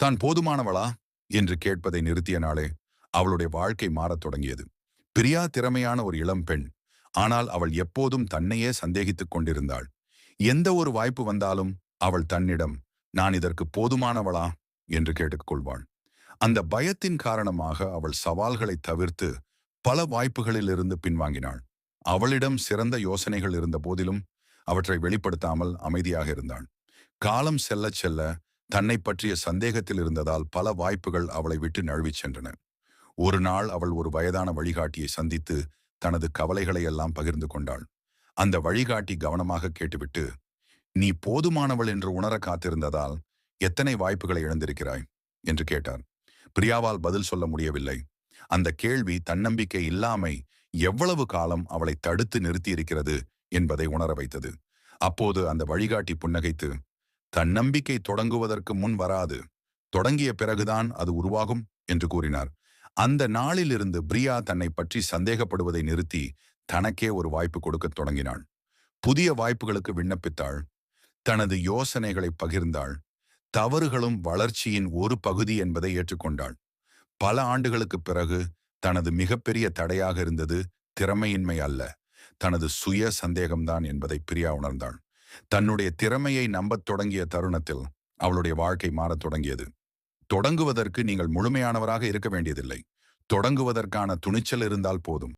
தான் போதுமானவளா என்று கேட்பதை நிறுத்திய நாளே அவளுடைய வாழ்க்கை மாறத் தொடங்கியது. பிரியா திறமையான ஒரு இளம் பெண். ஆனால் அவள் எப்போதும் தன்னையே சந்தேகித்துக் கொண்டிருந்தாள். எந்த ஒரு வாய்ப்பு வந்தாலும் அவள் தன்னிடம், நான் இதற்கு போதுமானவளா என்று கேட்டுக்கொள்வாள். அந்த பயத்தின் காரணமாக அவள் சவால்களை தவிர்த்து பல வாய்ப்புகளிலிருந்து பின்வாங்கினாள். அவளிடம் சிறந்த யோசனைகள் இருந்த போதிலும் அவற்றை வெளிப்படுத்தாமல் அமைதியாக இருந்தாள். காலம் செல்லச் செல்ல தன்னை பற்றிய சந்தேகத்தில் இருந்ததால் பல வாய்ப்புகள் அவளை விட்டு நழுவிச் சென்றன. ஒரு நாள் அவள் ஒரு வயதான வழிகாட்டியை சந்தித்து தனது கவலைகளை எல்லாம் பகிர்ந்து கொண்டாள். அந்த வழிகாட்டி கவனமாக கேட்டுவிட்டு, நீ போதுமானவள் என்று உணர காத்திருந்ததால் எத்தனை வாய்ப்புகளை இழந்திருக்கிறாய் என்று கேட்டார். பிரியாவால் பதில் சொல்ல முடியவில்லை. அந்த கேள்வி தன்னம்பிக்கை இல்லாமை எவ்வளவு காலம் அவளை தடுத்து நிறுத்தியிருக்கிறது என்பதை உணர வைத்தது. அப்போது அந்த வழிகாட்டி புன்னகைத்து, தன்னம்பிக்கை தொடங்குவதற்கு முன் வராது, தொடங்கிய பிறகுதான் அது உருவாகும் என்று கூறினார். அந்த நாளிலிருந்து பிரியா தன்னை பற்றி சந்தேகப்படுவதை நிறுத்தி தனக்கே ஒரு வாய்ப்பு கொடுக்கத் தொடங்கினாள். புதிய வாய்ப்புகளுக்கு விண்ணப்பித்தாள். தனது யோசனைகளை பகிர்ந்தாள். தவறுகளும் வளர்ச்சியின் ஒரு பகுதி என்பதை ஏற்றுக்கொண்டாள். பல ஆண்டுகளுக்குப் பிறகு தனது மிகப்பெரிய தடையாக இருந்தது திறமையின்மை அல்ல, தனது சுய சந்தேகம்தான் என்பதை பிரியா உணர்ந்தாள். தன்னுடைய திறமையை நம்பத் தொடங்கிய தருணத்தில் அவளுடைய வாழ்க்கை மாறத் தொடங்கியது. தொடங்குவதற்கு நீங்கள் முழுமையானவராக இருக்க வேண்டியதில்லை. தொடங்குவதற்கான துணிச்சல் இருந்தால் போதும்.